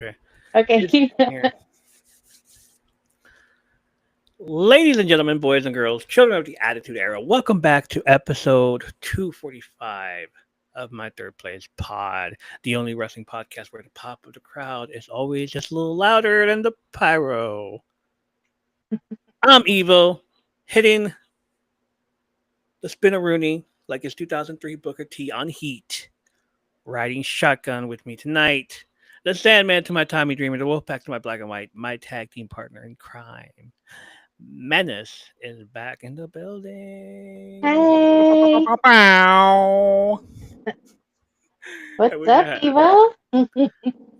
Okay. Okay. It's here. Ladies and gentlemen, boys and girls, children of the Attitude Era, welcome back to episode 245 of my Third Place Pod, the only wrestling podcast where the pop of the crowd is always just a little louder than the pyro. I'm Evo, hitting the spinneroonie like it's 2003 Booker T on Heat, riding shotgun with me tonight. The Sandman to my Tommy Dreamer, the Wolfpack to my Black and White, my tag team partner in crime. Menace is back in the building. Hey, I what's wish I up, had Evo?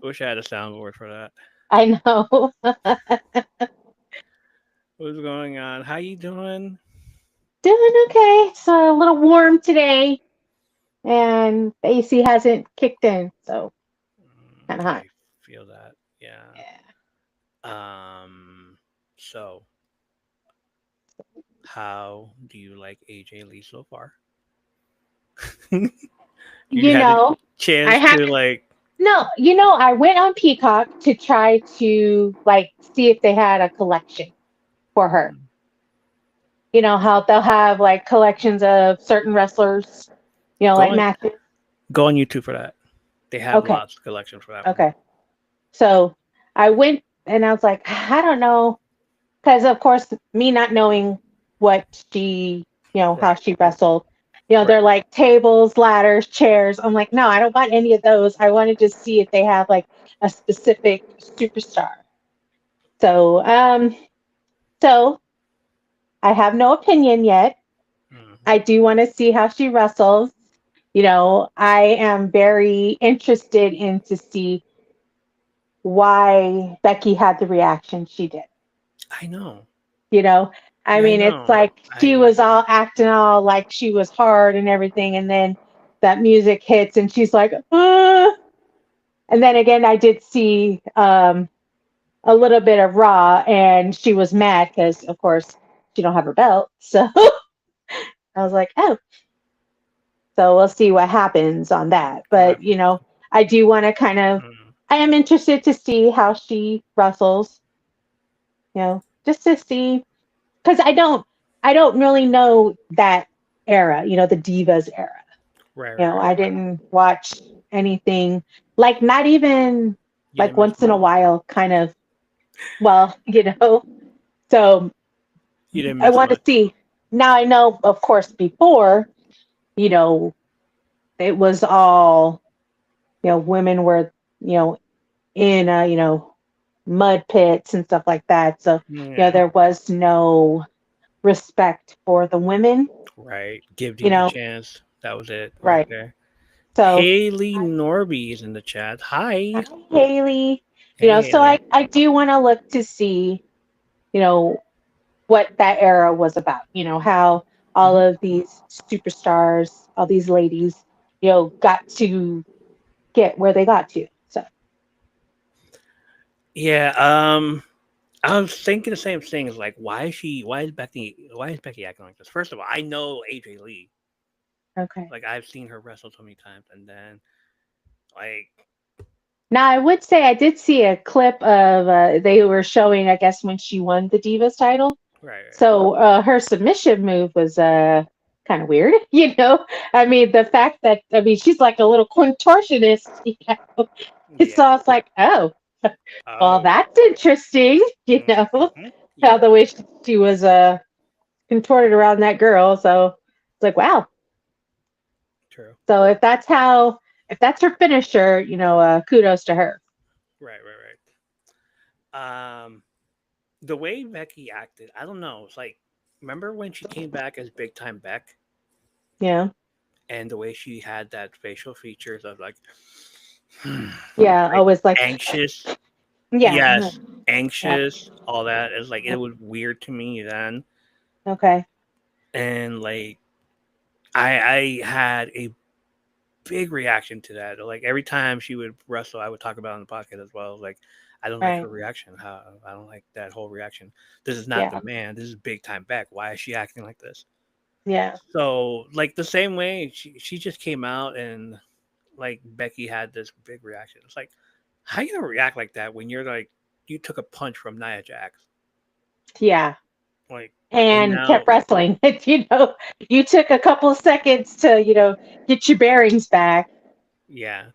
wish I had a soundboard for that. I know. What's going on? How you doing? Doing okay. It's a little warm today, and the AC hasn't kicked in, so kind of hot. I feel that. Yeah. Yeah. So how do you like AJ Lee so far? You You had a know, I chance have to like no. I went on Peacock to try to see if they had a collection for her. You know how they'll have like collections of certain wrestlers. go Like on matches. go on YouTube for that. They have Okay. lots of collections for that one. Okay. So I went and I was like, I don't know, because of course, me not knowing what she, how Right. she wrestled, they're Right. like tables, ladders, chairs. I'm like, no, I don't want any of those. I want to just see if they have like a specific superstar. So, so I have no opinion yet. Hmm. I do want to see how she wrestles. I am very interested in to see why Becky had the reaction she did. I know. You know, I Yeah, I mean, it's know. like she was all acting all like she was hard and everything, and then that music hits, and she's like, ah. And then again, I did see a little bit of Raw, and she was mad because, of course, she don't have her belt. So I was like, oh, so we'll see what happens on that. Right. But I do want to kind of, Mm. I am interested to see how she wrestles. Just to see because I don't really know that era, the divas era. Right, right, I right. didn't watch anything like not even You like didn't miss once in a much. while kind of well, so You didn't I miss want to much. see. Now I know of course before, you know, it was all, women were, you know, in mud pits and stuff like that. So, Yeah. there was no respect for the women, Right. Give you Dean a know, chance. That was it right right. there. So Haley I, Norby is in the chat. Hi. hi, Haley. Hey, So Haley. I do want to look to see, you know, what that era was about, how all Hmm. of these superstars, all these ladies, got to get where they got to. So, Yeah. I was thinking the same things. Like, why is Becky acting like this? First of all, I know AJ Lee. okay. Like, I've seen her wrestle so many times, and then like, Now, I would say I did see a clip of they were showing, I guess, when she won the Divas title. right, right. So her submission move was kind of weird, I mean, the fact that she's like a little contortionist, So Yeah. I was like, oh, well, Oh. that's interesting, Hmm. how Yeah. the way she was contorted around that girl. So it's like, wow. True. So if that's her finisher, kudos to her. Right, right, right. The way Becky acted, I don't know. It's like, remember when she came back as Big Time Beck, Yeah. and the way she had that facial features of like, Yeah. like Always like, anxious. yeah. Yes, Yeah. anxious. All that is like it Yeah. was weird to me then, Okay. and like I had a big reaction to that. Like every time she would wrestle, I would talk about it on the podcast as well. Like I don't like Right. her reaction. How I don't like that whole reaction. This is not the Yeah. man. This is Big Time Beck. Why is she acting like this? Yeah. So like the same way she just came out and like Becky had this big reaction. It's like How you gonna react like that when you're like you took a punch from Nia Jax? Yeah. Like, and And now, kept wrestling. You took a couple of seconds to, get your bearings back, yeah,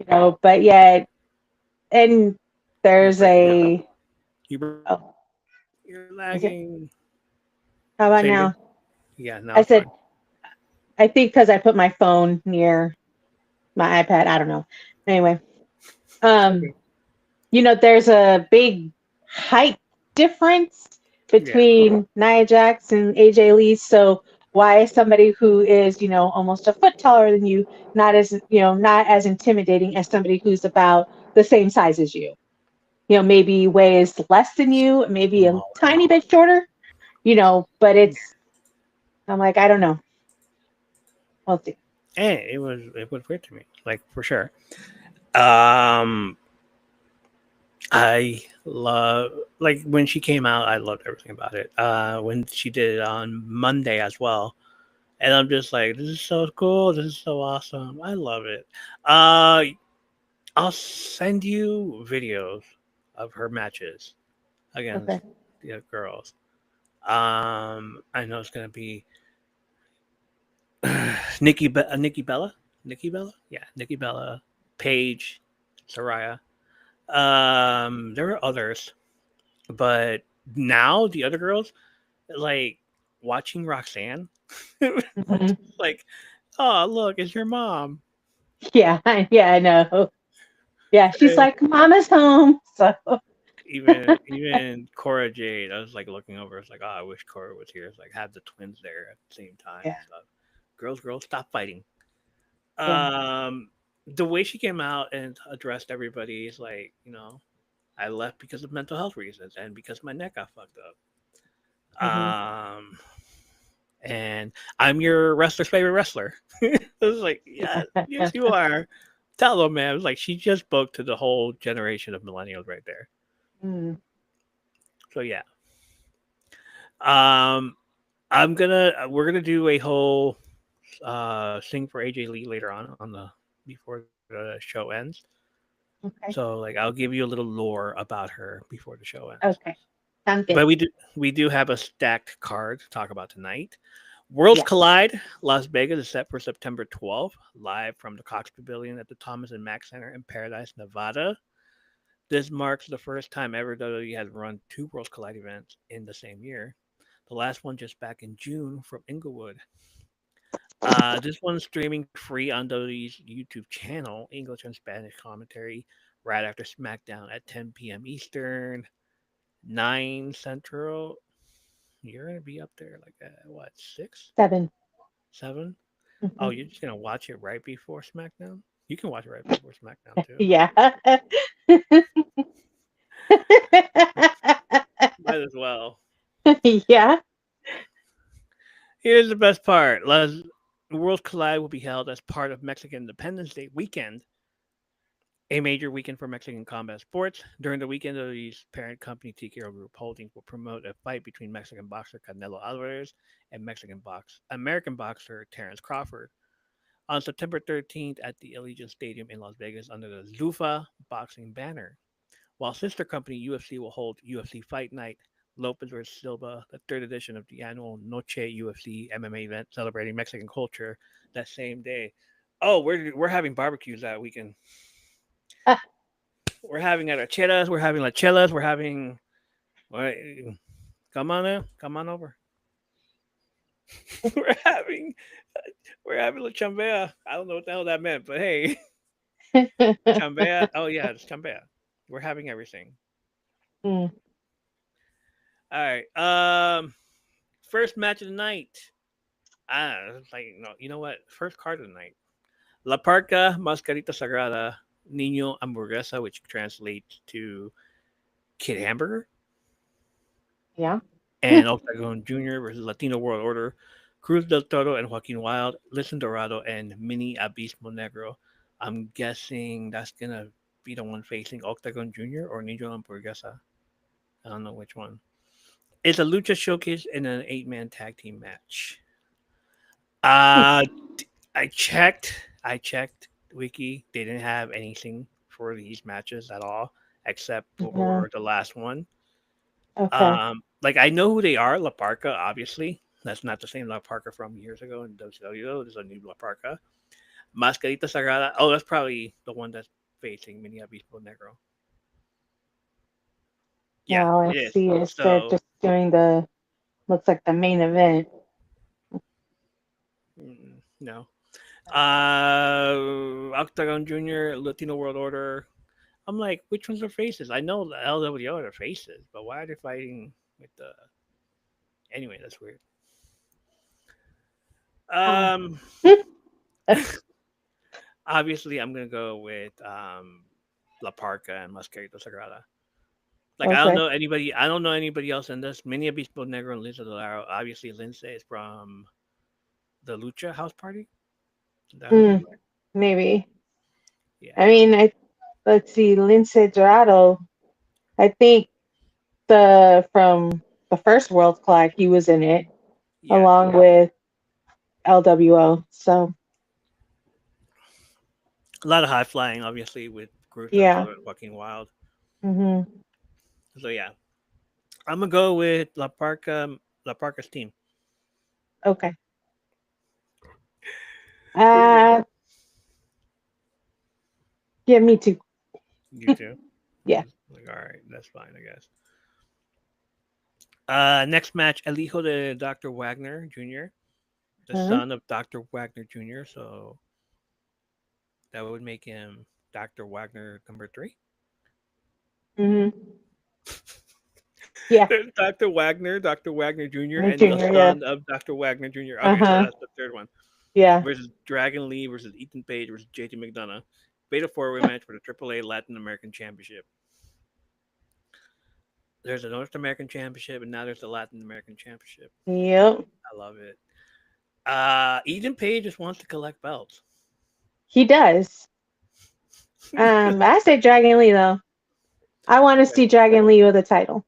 but yet, and you're there's breaking up. a, oh, You're is it? lagging. How about Same again? now? Yeah, now I it's said, fine. I think because I put my phone near my iPad. I don't know. Anyway, um, Okay. there's a big height difference Yeah. between Nia Jax and AJ Lee. So why is somebody who is, almost a foot taller than you not as intimidating as somebody who's about the same size as you? Maybe weighs less than you, maybe a Smaller. tiny bit shorter, but I'm like, I don't know. We'll see. And it was weird to me, like for sure. Um, I love like when she came out, I loved everything about it. When she did it on Monday as well, and I'm just like, this is so cool. This is so awesome. I love it. Uh, I'll send you videos of her matches against Okay. the girls. I know it's gonna be Nikki Bella, yeah, Nikki Bella, Paige, Soraya. There were others, but now the other girls, like watching Roxanne, Mhm. like, oh look, it's your mom. Yeah, yeah, I know. Yeah, she's And like, Mama's home. So, even Cora Jade, I was like looking over. It's like, oh, I wish Cora was here. It's like have the twins there at the same time yeah, and stuff. Girls, stop fighting. yeah. Um, the way she came out and addressed everybody is like, I left because of mental health reasons and because my neck got fucked up. Hmm. And I'm your wrestler's favorite wrestler. It was like, yeah, yes, you are. Tell them, man. It was like she just spoke to the whole generation of millennials right there. Mm, So yeah, um, we're gonna do a whole thing for AJ Lee later on the before the show ends. okay. So like I'll give you a little lore about her before the show ends. Okay. Sounds good. But we do have a stacked card to talk about tonight. Worlds Yeah. Collide Las Vegas is set for September 12th, live from the Cox Pavilion at the Thomas and Mack Center in Paradise, Nevada. This marks the first time ever WWE has run two Worlds Collide events in the same year. The last one just back in June from Inglewood. This one's streaming free on WWE's YouTube channel, English and Spanish commentary, right after SmackDown at 10 p.m. Eastern, 9 Central. You're gonna be up there like at what, 6, 7. 7? Oh, Mhm. you're just gonna watch it right before SmackDown? You can watch it right before SmackDown too. Yeah. Might as well. Yeah. Here's the best part. Worlds Collide will be held as part of Mexican Independence Day weekend, a major weekend for Mexican combat sports. During the weekend, the parent company TKO Group Holdings will promote a fight between Mexican boxer Canelo Alvarez and American boxer Terrence Crawford on September 13th at the Allegiant Stadium in Las Vegas under the Zuffa boxing banner. While sister company UFC will hold UFC Fight Night Lopez vs. Silva, the third edition of the annual Noche UFC MMA event celebrating Mexican culture that same day. Oh, we're having barbecues that weekend. We're having arracheras, we're having lachelas, we're having. Come on in, come on over. we're having we're having la chambea. I don't know what the hell that meant, but hey, chambea. Oh yeah, it's chambea. We're having everything. Mm, All right. First match of the night. It's like no, you know what? First card of the night. La Parca Mascarita Sagrada Niño Hamburguesa, which translates to Kid Hamburger, yeah. and Octagon Jr. versus Latino World Order, Cruz del Toro and Joaquin Wild, Listen Dorado, and Mini Abismo Negro. I'm guessing that's gonna be the one facing Octagon Jr. or Niño Hamburguesa. I don't know which one. It's a lucha showcase in an 8-man tag team match. Uh, I checked. Wiki. They didn't have anything for these matches at all, except Yeah. for the last one. Okay. Like I know who they are. La Parca, obviously. That's not the same La Parca from years ago in WCW. There's a new La Parca. Mascarita Sagrada. Oh, that's probably the one that's facing Mini Obispo Negro. Yeah, Now I it is. see is they're So just doing the looks like the main event. no. Octagon Junior, Latino World Order. I'm like, which ones are faces? I know the LWO are faces, but why are they fighting with the? Anyway, that's weird. Uh, Um, obviously, I'm gonna go with La Parca and Mascarita Sagrada. Like okay. I don't know anybody else in this. Mini Obispo Negro and Lince Dolaro. Obviously, Lince is from the Lucha House Party. Is that who they Mm, were? maybe. Yeah, I mean, I let's see, Lince Dorado. I think the from the first World Class, he was in it yeah. along with LWO. So A lot of high flying, obviously, with groups that yeah. are fucking wild. Hmm. So yeah, I'm gonna go with La Parca. La Parca's team. Okay. What do you? Uh, yeah, me too. You too. Yeah. Like, all right, that's fine, I guess. Next match, El Hijo de Dr. Wagner Jr., the Uh-huh. son of Dr. Wagner Jr., so that would make him Dr. Wagner number three. Hmm. Yeah. There's Dr. Wagner Jr., and the Junior. Yeah. son of Dr. Wagner Jr. Uh Okay, so huh. that's the third one. Yeah. Versus Dragon Lee versus Ethan Page versus JT McDonough. Beta four-way match for the AAA Latin American Championship. There's a North American Championship, and now there's the Latin American Championship. Yep. I love it. Ethan Page just wants to collect belts. He does. I say Dragon Lee though. I want to see Dragon Lee with a title.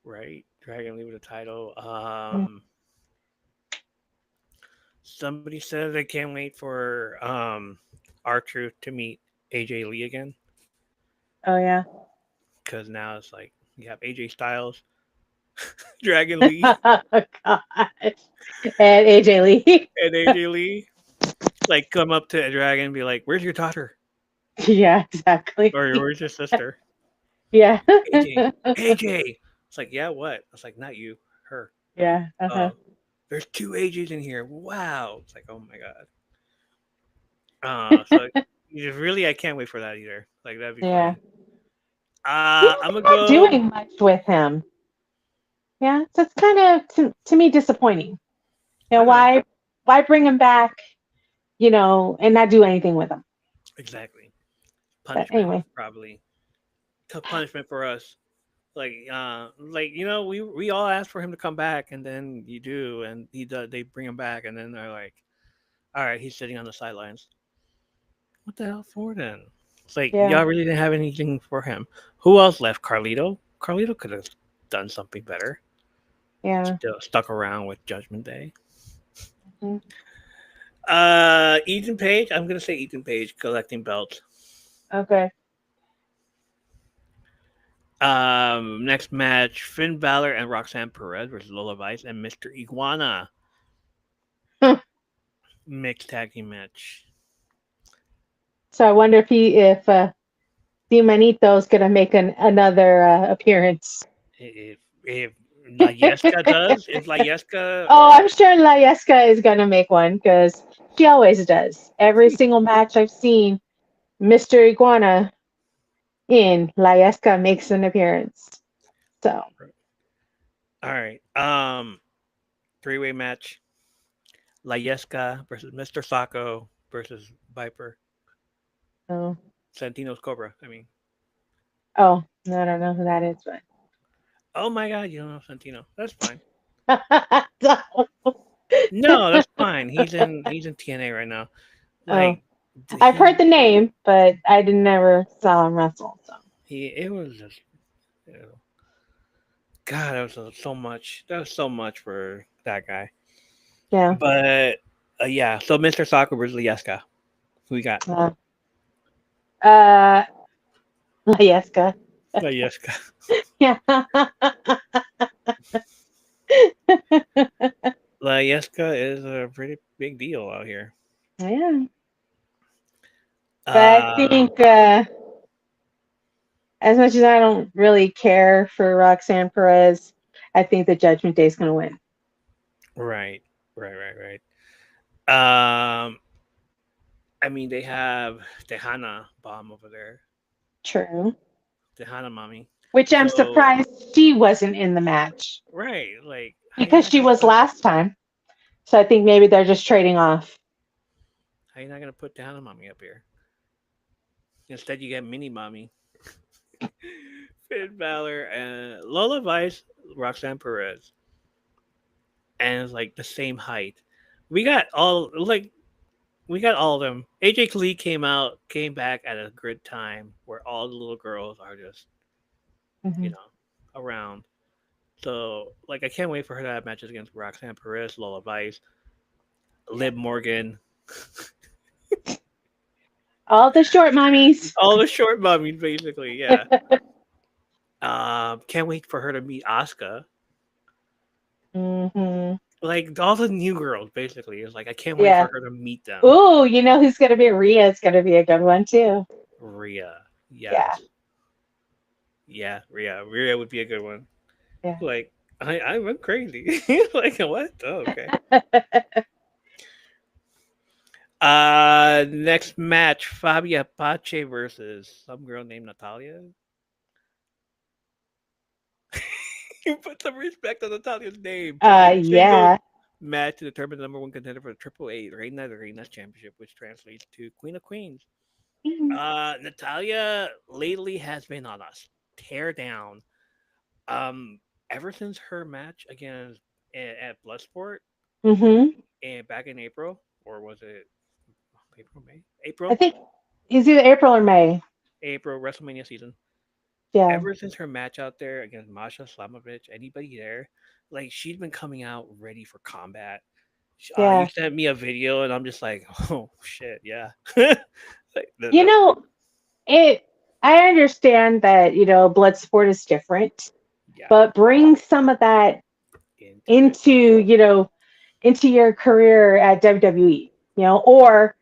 Right, Dragon Lee with a title. Mm. Somebody said they can't wait for R-Truth to meet AJ Lee again Oh yeah. because now it's like you have AJ Styles, Dragon Lee, Oh gosh. And AJ Lee. and AJ Lee like come up to Dragon and be like, "Where's your daughter?" Yeah, exactly. Or "Where's your sister?" Yeah. AJ, AJ. It's like, yeah, what? It's like, not you, her. Yeah. Uh-huh. There's two AJs in here. Wow. It's like, oh my god. So really, I can't wait for that either. Like that'd be Yeah. funny. Yeah, I'm they're gonna not go. doing much with him. Yeah, so it's kind of to me disappointing. You know, I know why bring him back, and not do anything with him? exactly. But Punishment, anyway. probably. Tough punishment for us. We all asked for him to come back, and then you do, and he does. They bring him back, and then they're like, "All right, he's sitting on the sidelines." What the hell for then? It's like Yeah. y'all really didn't have anything for him. Who else left? Carlito. Carlito could have done something better. Yeah. Still stuck around with Judgment Day. Mhm. Ethan Page. I'm gonna say Ethan Page collecting belts. Okay. Next match: Finn Balor and Roxanne Perez versus Lola Vice and Mr. Iguana. Mixed tag team match. So I wonder if Dimanito's gonna make another appearance. If La Yesca does, if La Yesca, Oh, I'm sure Layeska is gonna make one because she always does. Every single match I've seen, Mr. Iguana in Layeska makes an appearance. So all right. Three-way match: La Yesca versus Mr. Sacco versus Viper. oh, Santino's Cobra. I mean, oh, no, I don't know who that is, oh my God, you don't know Santino? That's fine. but No, that's fine. He's in TNA right now. oh, Like I've heard the he name, but I didn't never saw him wrestle. So he it was just you know, God, that was so much. That was so much for that guy. yeah, But yeah, so Mr. Soccer versus Lieska. Who we got? uh, Uh, Layeska. Layeska. Yeah. Layeska is a pretty big deal out here. Yeah. But I Um, think, as much as I don't really care for Roxanne Perez, I think the Judgment Day is going to win. right, right. I mean, they have Tejana Bomb over there, True. Tejana Mommy. Which I'm So, surprised she wasn't in the match right, like, how you because not she gonna was put last time. So I think maybe they're just trading off. how you not gonna put Tejana Mommy up here? Instead, you get Mini Mommy, Finn Balor, and Lola Vice, Roxanne Perez, and it's like the same height. We got all like we got all of them. AJ Khalid came back at a good time where all the little girls are just you Hmm. know around. So like I can't wait for her to have matches against Roxanne Perez, Lola Vice, Yeah. Liv Morgan, All the short mummies. all the short mummies basically. Yeah. Can't wait for her to meet Asuka. Hmm. Like all the new girls basically. It's like I can't wait for Yeah. her to meet them. Ooh, you know who's going to be Rhea is going to be a good one too. Rhea. Yeah. Yes. Yeah, Rhea. Rhea would be a good one. Yeah. Like I went crazy. Like what? Oh, okay. Next match, Fabia Pache versus some girl named Natalia. You put some respect on Natalia's name. Singles Yeah. match to determine the number one contender for the Triple Eight Reina de Reinas Championship, which translates to Queen of Queens. Natalia lately has been on a tear down. Um, Ever since her match against at Bloodsport Hmm. and back in April, or was it April, May? I April, think it's either April or May. April WrestleMania season. Yeah. Ever since her match out there against Masha Slamovich, anybody there, like she's been coming out ready for combat. You Yeah. sent me a video, and I'm just like, oh shit, yeah. Like, You know, it I understand that, blood sport is different, yeah, but bring some of that into it. into, into your career at WWE, or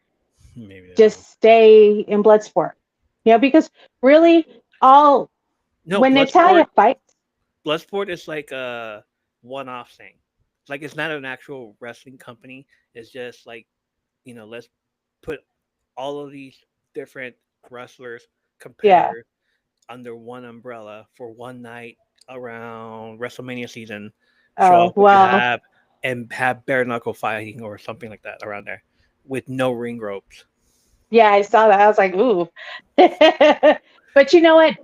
Maybe they will. just stay in blood sport. Because really all No, when Natalia fights, Bloodsport is like a one-off thing. Like it's not an actual wrestling company. It's just like let's put all of these different wrestlers, yeah. competitors under one umbrella for one night around WrestleMania season. Show Oh, off what you well, have and have bare knuckle fighting or something like that around there with no ring ropes. yeah, I saw that. I was like, ooh. But you know what?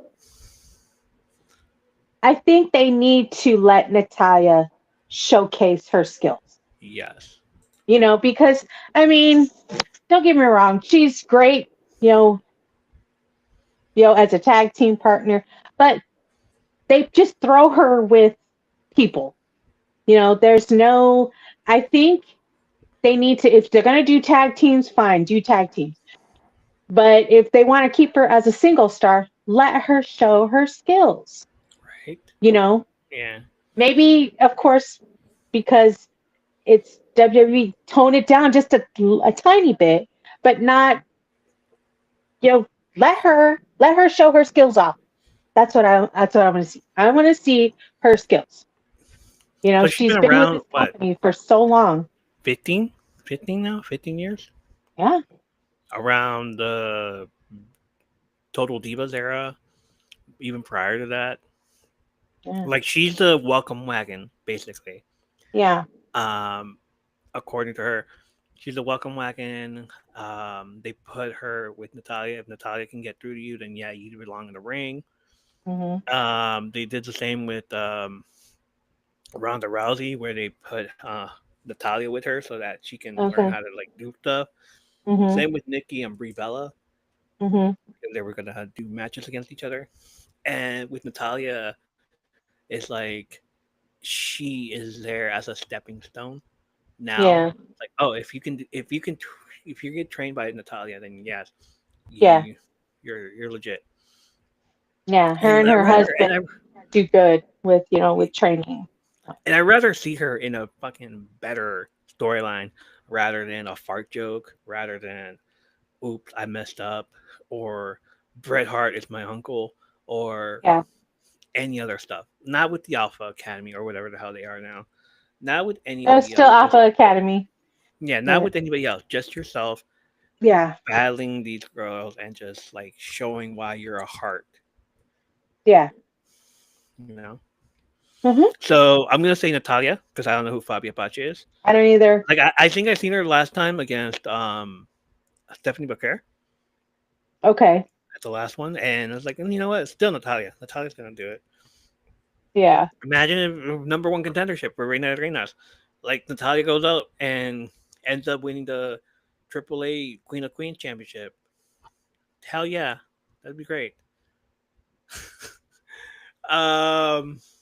I think they need to let Natalia showcase her skills. Yes. Because I mean, don't get me wrong, she's great, you know, as a tag team partner, but they just throw her with people. There's no I think they need to, if they're going to do tag teams, fine, do tag teams. But if they want to keep her as a single star, let her show her skills. Right. You know, Yeah. maybe of course because it's WWE, tone it down just a tiny bit, but not, you know, let her show her skills off. That's what I want to see. I want to see her skills. But she's She's been been with around this what company for so long. 15, 15 now, 15 years Yeah. around the Total Divas era, even prior to that. Yeah. Like she's the welcome wagon, basically. Yeah. Um, According to her, she's the welcome wagon. They put her with Natalia. If Natalia can get through to you, then yeah, you belong in the ring. Hmm. They did the same with Ronda Rousey, where they put Natalia with her so that she can learn Okay. how to like do stuff. Hmm. Same with Nikki and Brie Bella. Hmm. They were gonna do matches against each other. And with Natalia, it's like she is there as a stepping stone. Now, Yeah. like, oh, if you get trained by Natalia, then yes, Yeah. you you're legit. Yeah, her And and I her rather husband do good with with training. I'd rather see her in a fucking better storyline rather than a fart joke, rather than oops, I messed up, or Bret Hart is my uncle, or Yeah, any other stuff. Not with the Alpha Academy or whatever the hell they are now. Not with it's anybody still else. Just Alpha Academy. yeah, not Yeah, with anybody else. Just yourself yeah, battling these girls and just like showing why you're a heart. yeah. You know. Hmm. So I'm gonna say Natalia because I don't know who Fabia Pace is. I don't either. Like I think I seen her last time against Stephanie Booker Okay. at the last one, and I was like, you know what? It's still Natalia. Natalia's gonna do it. Yeah. Imagine if number one contendership for Reina de Reinas. Like Natalia goes out and ends up winning the AAA Queen of Queens championship. Hell yeah, that'd be great.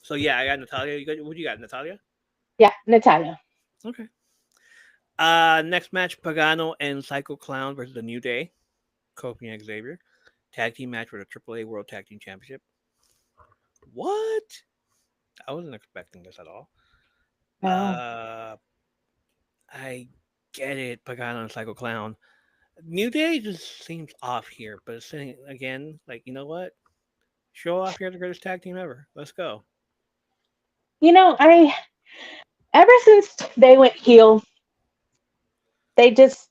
So yeah, I got Natalia. You got what you got, Natalia? Yeah, Natalia. Okay. Next match, Pagano and Psycho Clown versus the New Day, Kofi and Xavier. Tag team match for the AAA World Tag Team Championship. What? I wasn't expecting this at all. No. Uh, I get it, Pagano and Psycho Clown. New Day just seems off here, but it's saying again, like you know what? Show off you're the greatest tag team ever. Let's go. I ever since they went heel, they just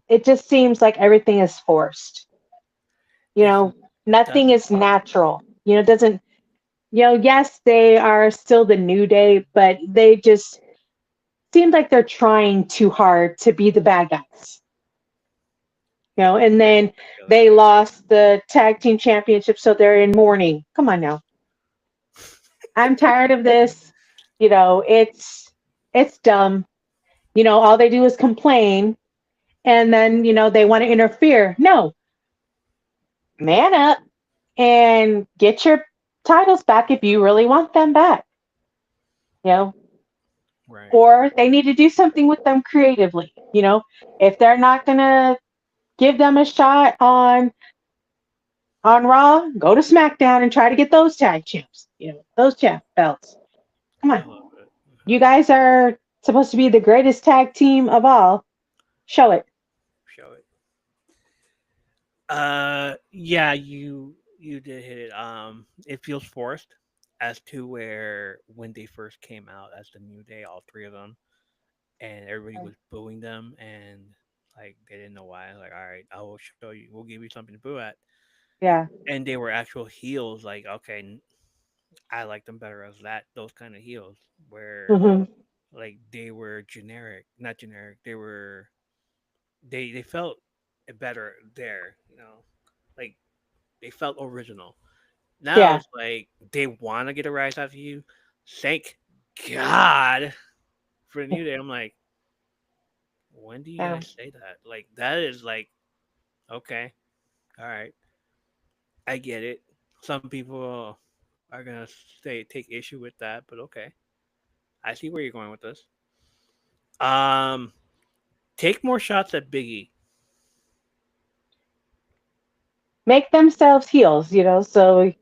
it just seems like everything is forced. You It's know, nothing doesn't is natural. It doesn't. Yes, they are still the New Day, but they just seem like they're trying too hard to be the bad guys. And then they lost the tag team championship, so they're in mourning. Come on now. I'm tired of this. It's dumb. All they do is complain, and then they want to interfere. No, man up and get your titles back if you really want them back. You know, right. or they need to do something with them creatively. If they're not gonna give them a shot on Raw, go to SmackDown and try to get those tag champs. Those champ belts. Come I on, love it. I you love guys are supposed to be the greatest tag team of all. Show it. show it. Yeah, you did hit it. It feels forced as to where when they first came out as the New Day, all three of them, and everybody was booing them, and like they didn't know why. Like, all right, I will show you. We'll give you something to boo at. Yeah. And they were actual heels. Like, okay, I like them better as that. Those kind of heels where Hmm. like they were generic, not generic. They felt better there. Like they felt original. Now Yeah. it's like they want to get a rise out of you. Thank God for the New Day. I'm like, when do you Yeah. guys say that? Like that is like, okay, all right, I get it. Some people are gonna say take issue with that, but okay, I see where you're going with this. Um, take more shots at Biggie. Make themselves heels. So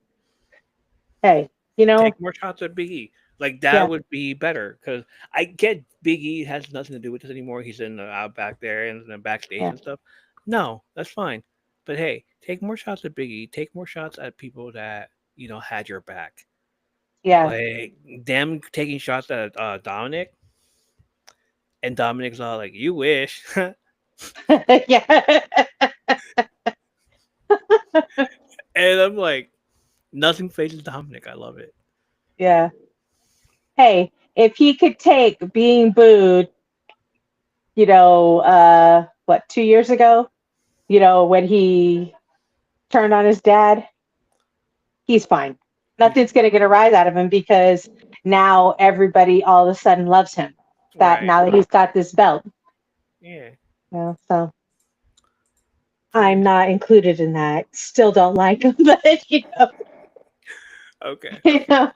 hey, Take more shots at Biggie. Like that yeah, would be better because I get Biggie has nothing to do with this anymore. He's in the out back there and the backstage yeah, and stuff. No, that's fine. But hey, take more shots at Biggie. Take more shots at people that had your back. yeah, Like them taking shots at Dominic, and Dominic's all like, "You wish," and yeah, I'm like, nothing phases Dominic. I love it. yeah. Hey, if he could take being booed, what, 2 years ago, when he turned on his dad, he's fine. He's Nothing's gonna get a rise out of him because now everybody all of a sudden loves him. That right. now that he's got this belt. Yeah. So Fair. I'm not included in that. Still don't like him, but Okay. you know.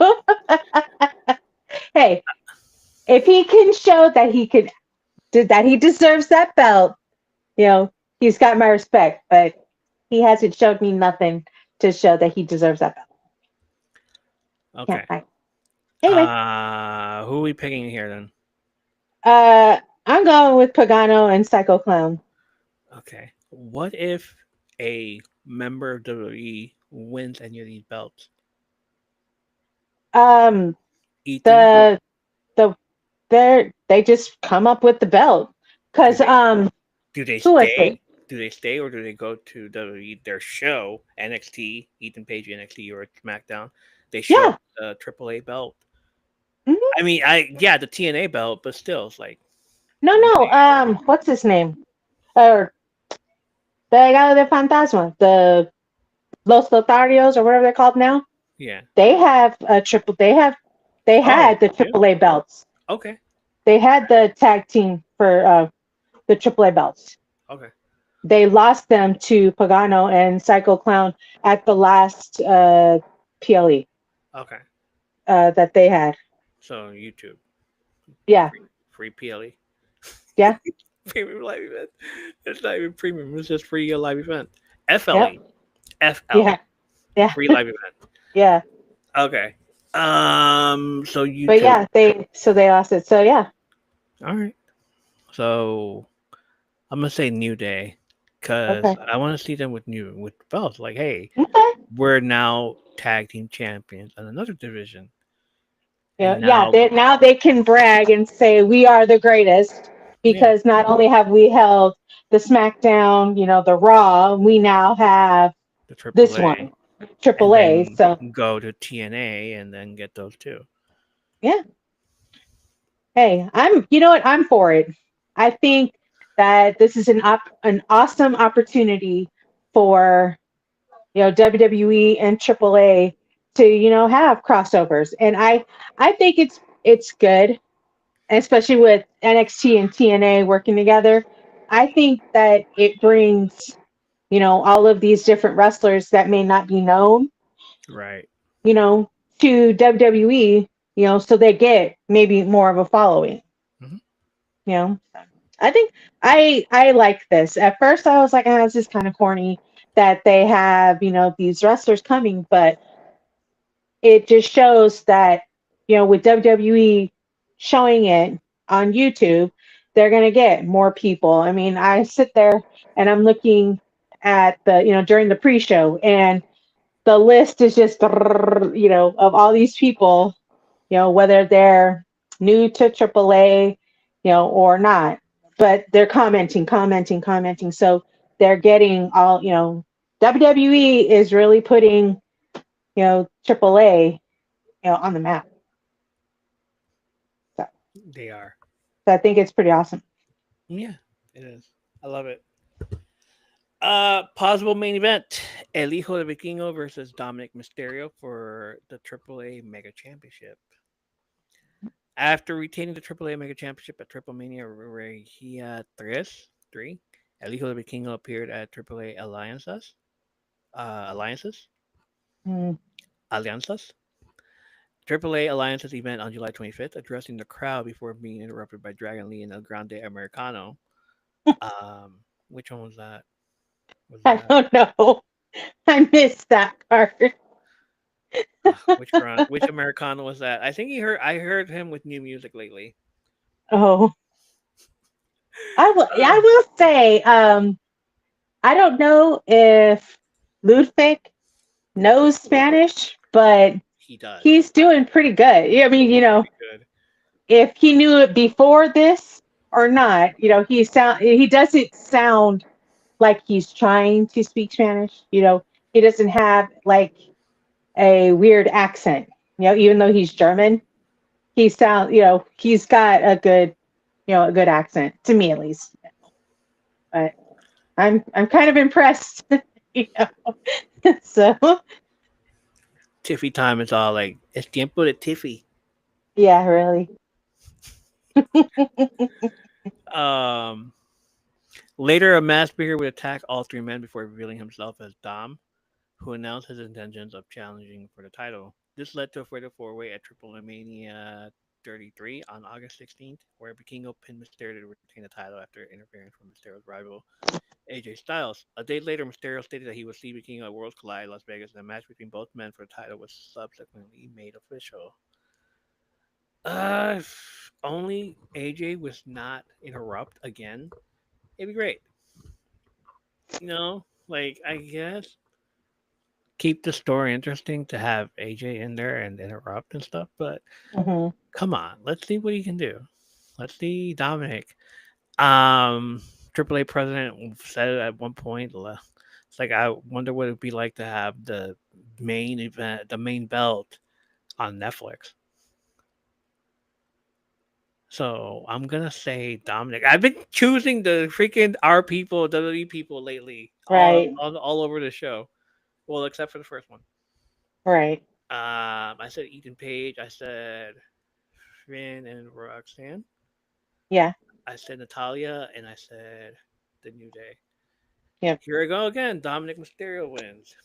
Hey, if he can show that that he deserves that belt, he's got my respect. But He hasn't showed me nothing to show that he deserves that belt. Can't Okay. fight. Anyway, Who are we picking here then? I'm going with Pagano and Psycho Clown. Okay. What if a member of WWE wins any of these belts? Um, Ethan, the the they just come up with the belt do because they do they who was it? stay? Do they stay or do they go to WWE, their show, NXT, Ethan Page NXT or SmackDown? They show Yeah. up the AAA belt. Mhm. I mean, yeah, the TNA belt, but still, it's like, No, no. What's his name? Or Legado de Fantasma, the Los Lotharios or whatever they're called now. yeah. They have a triple. They Oh, had the yeah. AAA belts. Okay. They had the tag team for the AAA belts. Okay. They lost them to Pagano and Psycho Clown at the last PLE Okay. that they had. So YouTube, Yeah, free PLE, yeah, premium live event. It's not even premium. It's just free live event. FLE, yep, FLE, yeah, yeah, free live event. yeah. Okay. So But YouTube. yeah, they lost it. So yeah, All right. So I'm gonna say New Day because okay, I want to see them with belts. Like, hey, okay. we're now tag team champions in another division, Yeah, and yeah. now, Now they can brag and say we are the greatest yeah, because not only have we held the SmackDown, the Raw, we now have the this AAA, one, and AAA. then So go to TNA and then get those two. yeah, hey, you know what? I'm for it. I think that this is an awesome opportunity for WWE and AAA to have crossovers, and I think it's good, especially with NXT and TNA working together. I think that it brings all of these different wrestlers that may not be known, Right. you know, to WWE, so they get maybe more of a following. Hmm. You know, I think I like this. At first, I was like, this is kind of corny that they have these wrestlers coming, but it just shows that with WWE showing it on YouTube, they're gonna get more people. I mean, I sit there and I'm looking at the during the pre-show, and the list is just of all these people, whether they're new to AAA, or not, but they're commenting. So they're getting all, WWE is really putting, AAA, on the map. So, They are. so I think it's pretty awesome. Yeah, it is. I love it. Possible main event: El Hijo de Vikingo versus Dominic Mysterio for the AAA Mega Championship. After retaining the AAA Mega Championship at Triple Mania Regia 3, El Hijo de Vikingo appeared at AAA Alliances, Mm. Alianzas, AAA Alliances event on July 25th, addressing the crowd before being interrupted by Dragon Lee and El Grande Americano. Which one was that? Was I that don't know. I missed that part. which Americano was that? I think I heard him with new music lately. Oh, Uh, I will say, I don't know if Ludwig knows Spanish, but he does. he's doing pretty good. Yeah, I mean, He's pretty good. if he knew it before this or not, he doesn't sound like he's trying to speak Spanish. He doesn't have like a weird accent. Even though he's German, he's got a good accent to me at least. But I'm kind of impressed. you know. So Tiffy time is all like it's tiempo de Tiffy. yeah, really. Um, Later, a masked figure would attack all three men before revealing himself as Dom, who announced his intentions of challenging for the title. This led to a fatal four-way at Triple Mania 33 on August 16th, where Vikingo pinned Mysterio to retain the title after interference from Mysterio's rival AJ Styles. A day later, Mysterio stated that he was seeking a Worlds Collide Las Vegas, and a match between both men for the title was subsequently made official. If only AJ was not interrupt again, it'd be great. Like I guess keep the story interesting to have AJ in there and interrupt and stuff, but Hmm. come on, let's see what he can do. Let's see Dominic. AAA president said it at one point. It's like I wonder what it'd be like to have the main event, the main belt on Netflix. So I'm gonna say Dominic. I've been choosing the freaking R people, WWE people lately, Right. all over the show. Well, except for the first one. Right. I said Ethan Page. I said Finn and Roxanne. Yeah. I said Natalia, and I said the New Day. Yep. Here I go again. Dominic Mysterio wins.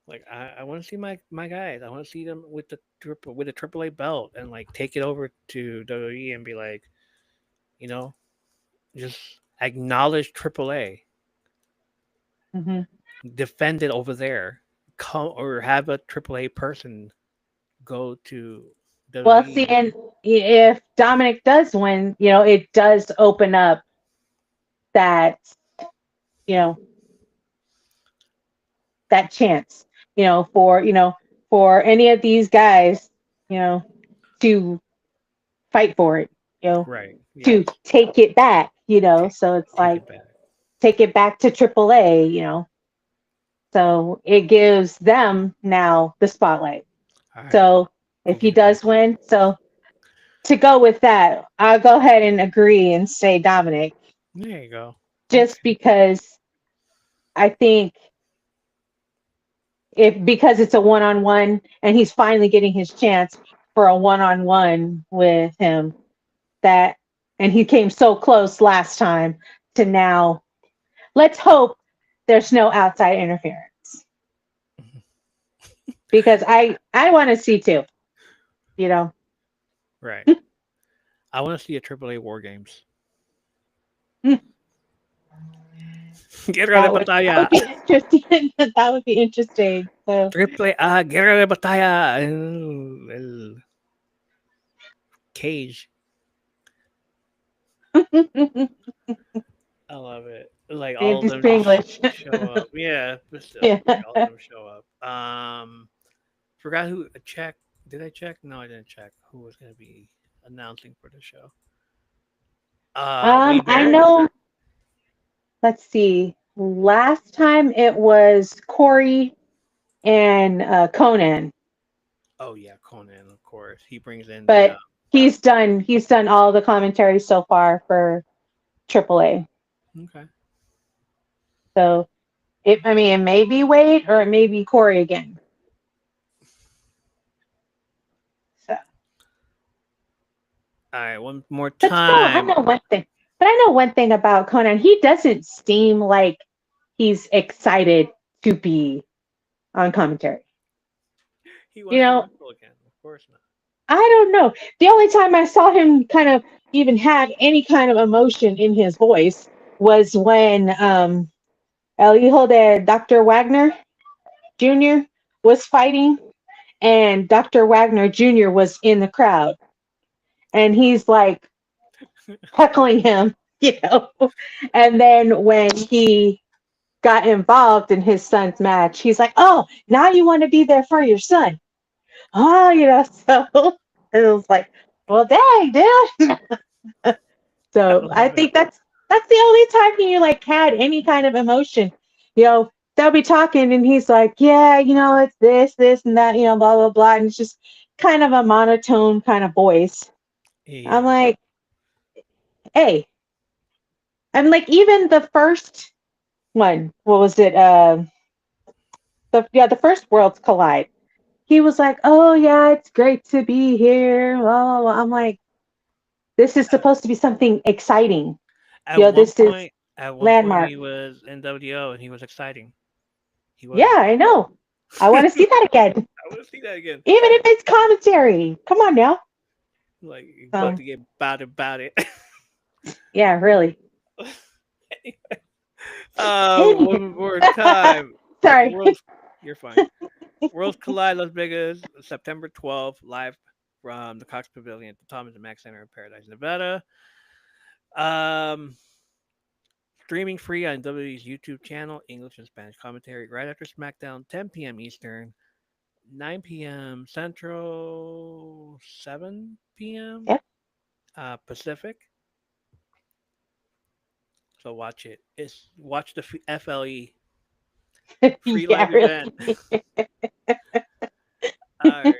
Like I want to see my guys. I want to see them with the AAA belt and like take it over to WWE and be like, you know, just acknowledge AAA, Hmm. defend it over there, come or have a AAA person go to Well, see, WWE. and if Dominic does win, it does open up that, you know, that chance, for any of these guys, you know, to fight for it, Right. to Yes. take it back, Take so it's take like it back. take it back to AAA, so it gives them now the spotlight. All right. So Go if he get it back. does win, so to go with that, I'll go ahead and agree and say Dominic, There you go. just Okay. because I think because it's a one-on-one and he's finally getting his chance for a one-on-one with him, that and he came so close last time, to now let's hope there's no outside interference, because I want to see too, you know. Right. I want to see a AAA War Games. Guerra de That would batalla. be interesting. That would be interesting. So Triple A, Guerra de batalla. El Cage. I love it. Like all of Andy them just Spanglish. show up. Yeah, but still, Yeah. like all of them show up. Forgot who check. Did I check? No, I didn't check. Who was gonna be announcing for the show? Wade I Barrett. know. Let's see. Last time it was Corey and Conan, Oh yeah, Conan, of course. He brings in the but he's done all the commentary so far for AAA. okay. So I mean, it may be Wade or it may be Corey again. So, All right, one more but I time. know one thing. But I know one thing about Conan. He doesn't seem like he's excited to be on commentary. He You wants to know, wrestle again. Of course not. I don't know. The only time I saw him kind of even have any kind of emotion in his voice was when El Hijo de Dr. Wagner Jr. was fighting, and Dr. Wagner Jr. was in the crowd, and he's like heckling him, you know. And then when he got involved in his son's match, he's like, "Oh, now you want to be there for your son." Oh, so it was like, well, dang, dude. I So I love it. think that's the only time he like had any kind of emotion. They'll be talking and he's like, yeah, it's this and that, blah blah blah, and it's just kind of a monotone kind of voice. I'm Yeah. like, hey, I'm like, even the first one, what was it? The first Worlds Collide. He was like, oh yeah, it's great to be here. Blah, blah, blah. I'm like, this is At, supposed to be something exciting. at one This is point, he landmark. was in WO and he was exciting. He Yeah, was. I know. I want to see that again. I want to see that again. Even if it's commentary. Come on now. Like about So to get about it. yeah, really. One more time. Sorry. Worlds, you're fine. Worlds Collide Las Vegas, September 12th, live from the Cox Pavilion at the Thomas and Mack Center in Paradise, Nevada. Um, Streaming free on WWE's YouTube channel, English and Spanish commentary right after SmackDown, 10 p.m. Eastern, 9 p.m. Central, 7 p.m. Yep. Pacific. So watch it. It's watch the FLE free Yeah, live event. really. All right.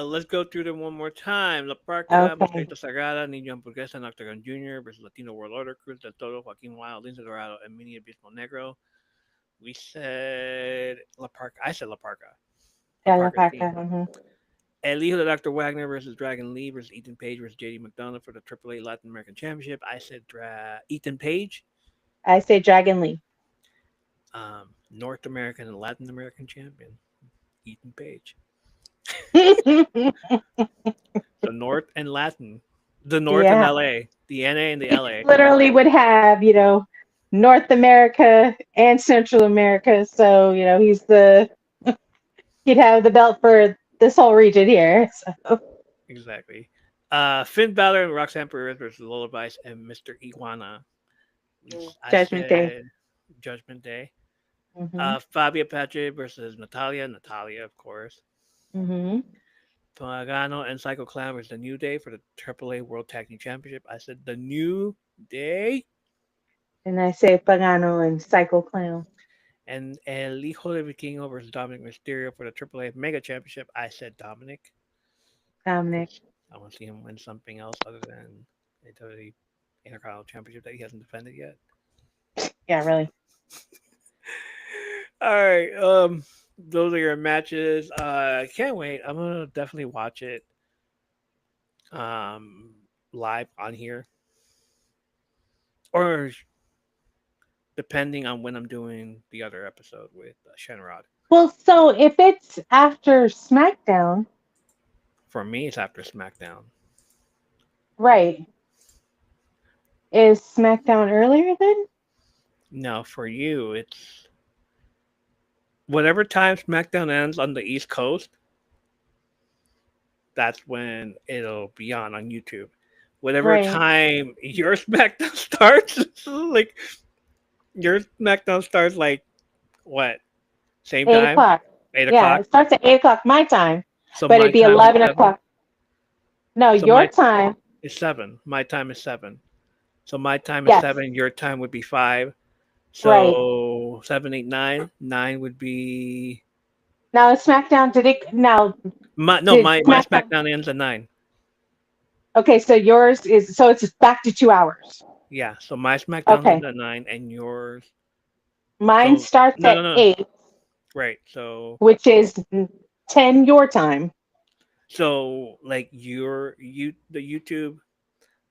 Let's go through them one more time. La Parca, Okay. Mosquito Sagrada, Niño Hamburguesa, and Octagon Jr. versus Latino World Order, Cruz del Toro, Joaquin Wild, Lince Dorado, and Mini Abismo Negro. We said La Parca. I said La Parca. La Yeah, La Parca Parca. team. El Hijo de Dr. Wagner versus Dragon Lee versus Ethan Page versus JD McDonough for the AAA Latin American Championship. I said Ethan Page. I say Dragon Lee. North American and Latin American champion, Ethan Page. The North and Latin. The North and Yeah. LA. The NA and the LA. Literally would have, North America and Central America. So, he'd have the belt for this whole region here. So. Exactly. Finn Balor and Roxanne Perez versus Lola Vice and Mr. Iguana. I Judgment Day. said Judgment Day. Mm-hmm. Fabia Pache versus Natalia. Natalia, of course. Mm-hmm. Pagano and Psycho Clown versus the New Day for the AAA World Tag Team Championship. I said the New Day. And I say Pagano and Psycho Clown. And El Hijo de Vikingo versus Dominic Mysterio for the AAA Mega Championship. I said Dominic. Dominic. I want to see him win something else other than the Intercontinental Championship that he hasn't defended yet. Yeah, really. All right. Those are your matches. I can't wait. I'm gonna definitely watch it live on here. Or depending on when I'm doing the other episode with Shenrod. Well, so if it's after SmackDown, For me, it's after SmackDown. right? Is SmackDown earlier then? No, for you, it's whatever time SmackDown ends on the East Coast. That's when it'll be on YouTube. Whatever Right. time your SmackDown starts, like your SmackDown starts like what? Same 8 time? o'clock. 8 Yeah, o'clock? it starts at 8 o'clock my time, So but my it'd be time is 11 7? o'clock. No, So your my time. is 7. My time is 7. So my time is Yes, 7. Your time would be 5. right. So 7, 8, 9. 9 would be Now SmackDown my did my SmackDown. SmackDown ends at 9. Okay, so yours is so it's back to 2 hours. Yeah. So my SmackDown ends Okay, at 9, and yours. mine So starts no, no, at no. 8, Right. So which is 10 your time. like the YouTube,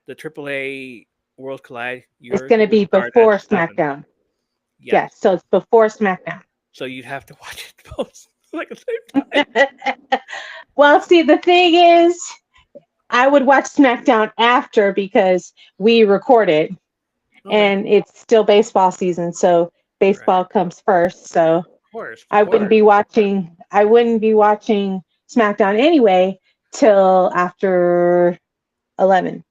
the AAA World Collide, It's yours going to would be start at before 7. SmackDown. Yes. Yes, so it's before SmackDown. So you'd have to watch it both like at the same time. Well, see, the thing is, I would watch SmackDown after because we record it Okay. and it's still baseball season, so Right. baseball comes first. So Of course. I wouldn't be watching SmackDown anyway till after 11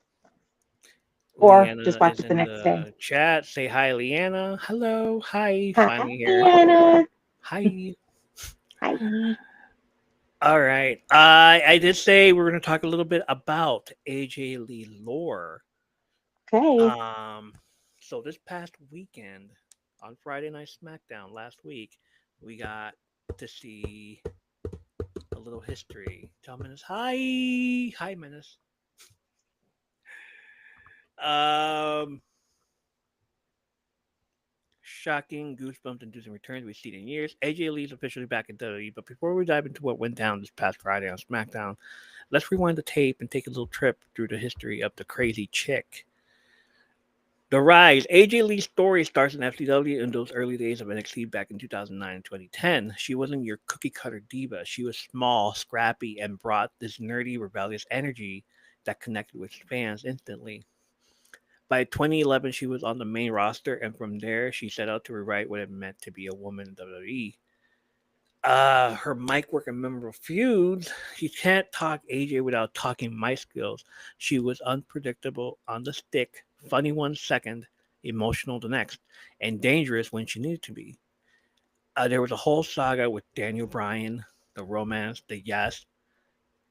or just Leanna watch is it the in next day. the chat. Say hi, Leanna. Hello. Hi. Hi, Finally here. Anna. Hi. Hi. All right. I did say we're going to talk a little bit about AJ Lee lore. Okay. So this past weekend on Friday Night SmackDown last week, we got to see a little history. Tell Menace, hi, Menace. Um, Shocking, goosebumps inducing returns we've seen in years. AJ Lee's officially back in WWE, but before we dive into what went down this past Friday on SmackDown, let's rewind the tape and take a little trip through the history of the crazy chick. The rise. AJ Lee's story starts in FCW in those early days of NXT back in 2009 and 2010. She wasn't your cookie cutter diva. She was small, scrappy, and brought this nerdy, rebellious energy that connected with fans instantly. By 2011, she was on the main roster, and from there, she set out to rewrite what it meant to be a woman in WWE. Her mic work and memorable feuds. She can't talk AJ without talking mic skills. She was unpredictable on the stick, funny one second, emotional the next, and dangerous when she needed to be. There was a whole saga with Daniel Bryan, the romance, the yes.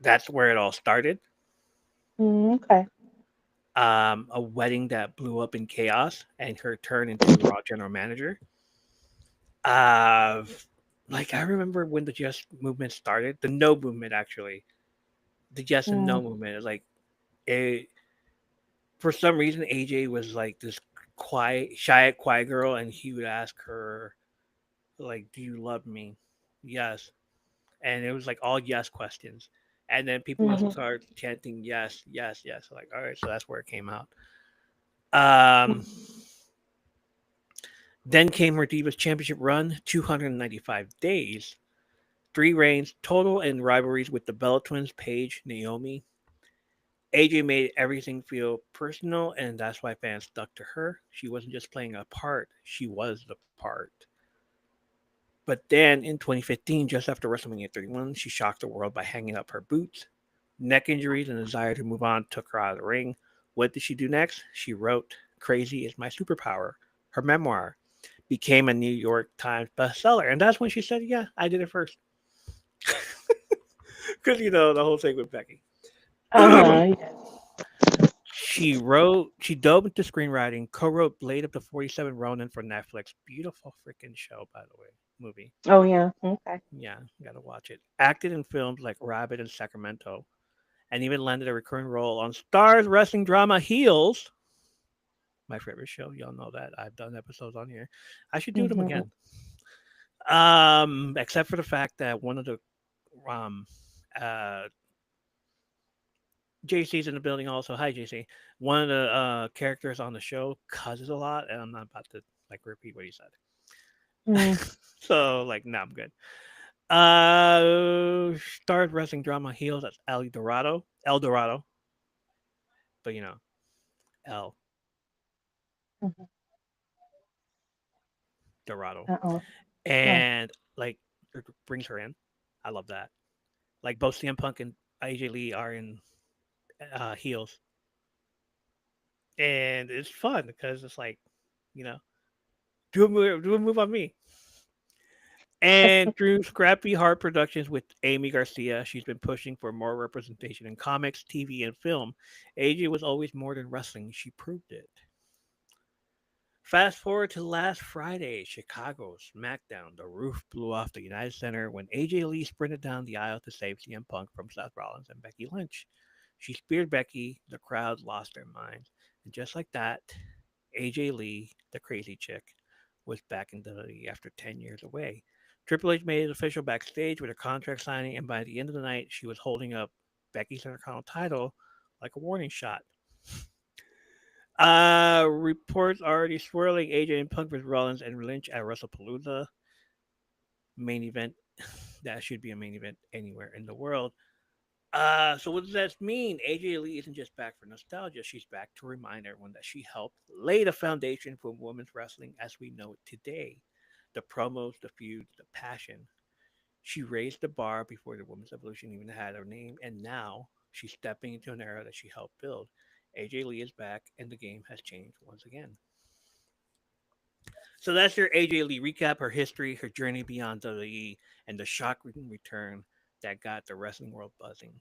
That's where it all started. Okay. A wedding that blew up in chaos, and her turn into Raw general manager. Uh, like I remember when the Yes movement started, the No movement actually, the Yes and Mm, No movement is like a for some reason AJ was like this quiet, shy, quiet girl, and he would ask her like, "Do you love me?" Yes, and it was like all yes questions, and then people would mhm, start chanting yes, yes, yes. Like, all right, so that's where it came out. Um, then came her Divas Championship run, 295 days, three reigns total, and rivalries with the Bella Twins, Paige, Naomi. AJ made everything feel personal, and that's why fans stuck to her. She wasn't just playing a part, she was the part. But then in 2015, just after WrestleMania 31, she shocked the world by hanging up her boots. Neck injuries and a desire to move on took her out of the ring. What did she do next? She wrote Crazy is My Superpower, her memoir, became a New York Times bestseller. And that's when she said, yeah, I did it first. Because, the whole thing with Becky. uh-huh. She dove into screenwriting, co wrote Blade of the 47 Ronin for Netflix. Beautiful freaking show, by the way, movie. Oh yeah. Okay. Yeah, gotta watch it. Acted in films like Rabbit and Sacramento, and even landed a recurring role on Stars wrestling drama Heels, my favorite show. Y'all know that. I've done episodes on here. I should do them Mhm. again. Except for the fact that one of the um uh JC's in the building also. Hi JC. One of the characters on the show cusses a lot, and I'm not about to like repeat what he said. Mm. So like, no, I'm good. Starred wrestling drama Heels at El Dorado, but El Mhm. Dorado, Uh-oh. Oh. and like it brings her in. I love that. Like both CM Punk and AJ Lee are in Heels, and it's fun because it's like, you know, do a move on me. And through Scrappy Heart Productions with Amy Garcia, she's been pushing for more representation in comics, TV, and film. AJ was always more than wrestling. She proved it. Fast forward to last Friday, Chicago SmackDown. The roof blew off the United Center when AJ Lee sprinted down the aisle to save CM Punk from Seth Rollins and Becky Lynch. She speared Becky. The crowd lost their minds. And just like that, AJ Lee, the crazy chick, was back in WWE after 10 years away. Triple H made it official backstage with her contract signing, and by the end of the night, she was holding up Becky's Intercontinental title like a warning shot. Reports already swirling AJ and Punk vs. Rollins and Lynch at WrestlePalooza. Main event. That should be a main event anywhere in the world. So what does that mean? AJ Lee isn't just back for nostalgia. She's back to remind everyone that she helped lay the foundation for women's wrestling as we know it today. The promos, the feuds, the passion. She raised the bar before the women's evolution even had her name, and now she's stepping into an era that she helped build. AJ Lee is back, and the game has changed once again. So that's your AJ Lee recap, her history, her journey beyond WWE, and the shocking return that got the wrestling world buzzing.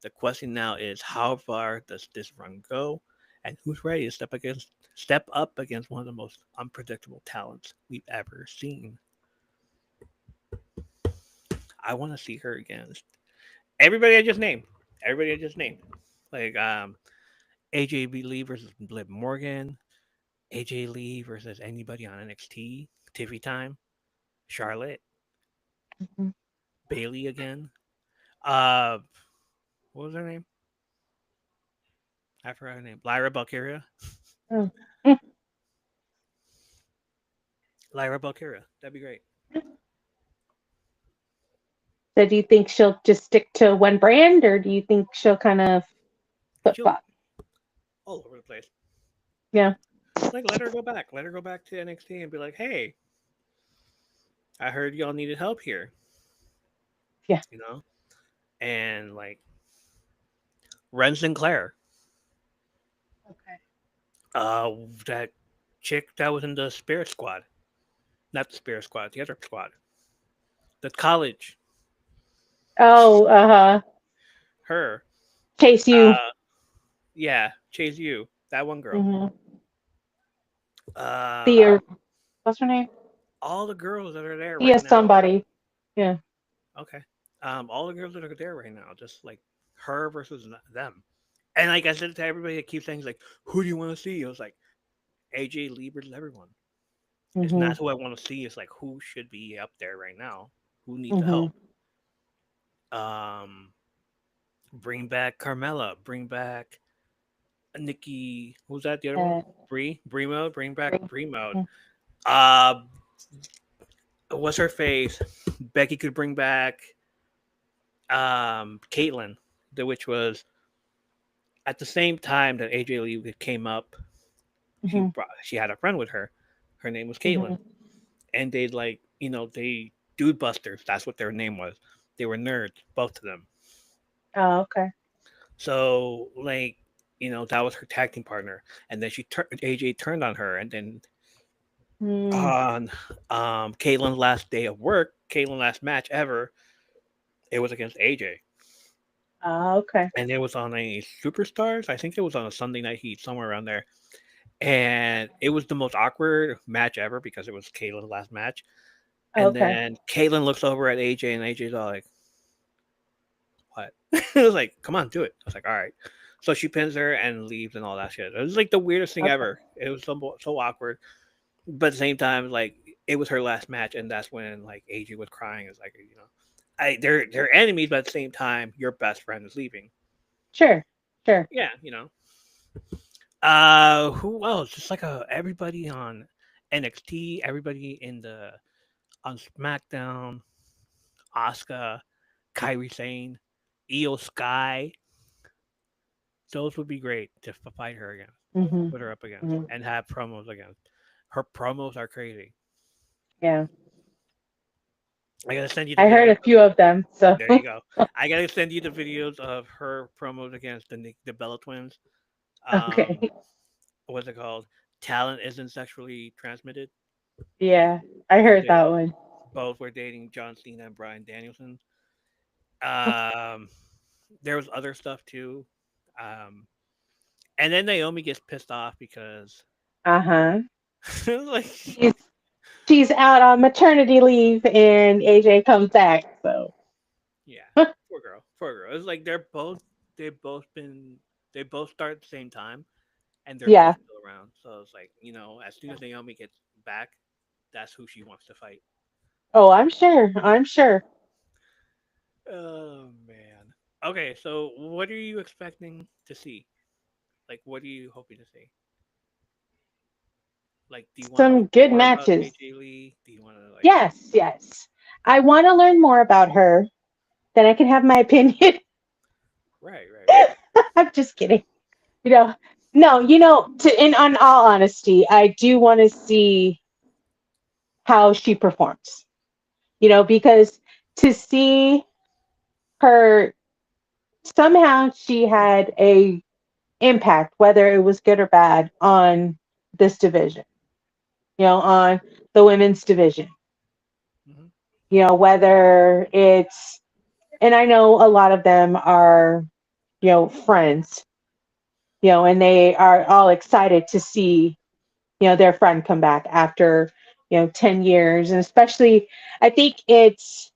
The question now is, how far does this run go, and who's ready to step up against one of the most unpredictable talents we've ever seen? I want to see her against everybody I just named. Everybody I just named, like AJ Lee versus Liv Morgan, AJ Lee versus anybody on NXT, Tiffy Time, Charlotte, Mhm. Bailey again. Uh, what was her name? I forgot her name. Lyra Valkyria. Mm. Mm. Lyra Valkyria. That'd be great. So do you think she'll just stick to one brand, or do you think she'll kind of flip She'll flop? all over the place. Yeah. Like, let her go back. Let her go back to NXT and be like, hey, I heard y'all needed help here, Yeah. you know? And like Ren Sinclair, Okay. uh, that chick that was in the Spirit Squad, not the Spirit Squad, the other squad, the college, Oh, her, Chase you. uh, yeah, Chase U, that one girl, Mm-hmm. um, Thea, what's her name? all the girls that are there Thea right now. somebody. Yeah. Okay, all the girls that are there right now, just like her versus them. And like I said to everybody that keeps saying like, "Who do you want to see?" I was like, AJ Lee versus everyone. It's Mm-hmm. not who I want to see. It's like who should be up there right now. Who needs the Mm-hmm. help? Um, bring back Carmella. Bring back Nikki. Who's that? The other one? Uh, Brie mode. Bring back Brie. Brie mode. Mm. Uh, what's her face? Becky could bring back Caitlyn, which was at the same time that AJ Lee came up. Mhm. She had a friend with her. Her name was Caitlyn, Mhm. and they like they dude busters. That's what their name was. They were nerds, both of them. Oh, okay. So like that was her tag team partner, and then AJ turned on her, and then Mm. on Caitlin's last day of work, Caitlin's last match ever, it was against AJ, Oh, okay. and it was on a Superstars. I think it was on a Sunday Night Heat somewhere around there, and it was the most awkward match ever because it was Caitlin's last match. And Okay. then Caitlyn looks over at AJ, and AJ's all like, "What?" I was like, "Come on, do it." I was like, "All right." So she pins her and leaves and all that shit. It was like the weirdest thing Okay. ever. It was so awkward, but at the same time, like it was her last match, and that's when like AJ was crying. It's like they're enemies, but at the same time, your best friend is leaving. Sure. Sure. Yeah, who else? Just like everybody on NXT, everybody in the on SmackDown, Asuka, Kyrie Sane, Io Sky. Those would be great to fight her against, Mhm. put her up against, Mhm. and have promos against. Her promos are crazy. Yeah. I gotta send you the I heard videos. a few of them. So There you go. I gotta send you the videos of her promos against the Bella Twins. Um, okay. what's it called? Talent isn't sexually transmitted Yeah. I because heard they that one. both were dating John Cena and Brian Danielson. Um, there was other stuff too. Um, and then Naomi gets pissed off because Uh-huh. like She's she's out on maternity leave and AJ comes back. So yeah, poor girl. It's like they've both been they both start at the same time and they're both yeah. still around. So it's like as soon as Naomi gets back, that's who she wants to fight. Oh, I'm sure. I'm sure. Oh man. Okay, so what are you expecting to see? Like, what are you hoping to see? Like, do you want to Some learn good more about matches. AJ Lee? Do you want to like? Yes, yes. I want to learn more about her. Then I can have my opinion. Right. I'm just kidding. You know, no, in on all honesty, I do want to see how she performs. Because to see her somehow she had a impact, whether it was good or bad, on this division. On the women's division. Hmm. Whether it's and I know a lot of them are, friends, and they are all excited to see, their friend come back after, 10 years. And especially, I think it's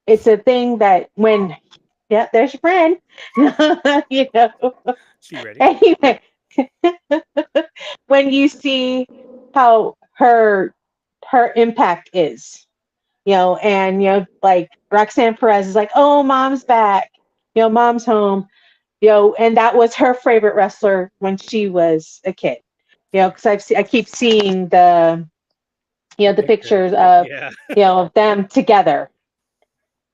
a thing that when, yeah, there's your friend, you know, See, ready? anyway, when you see how her impact is, and, like Roxanne Perez is like, oh, mom's back, mom's home, and that was her favorite wrestler when she was a kid. Because I keep seeing The the pictures. pictures of, Yeah. of them together,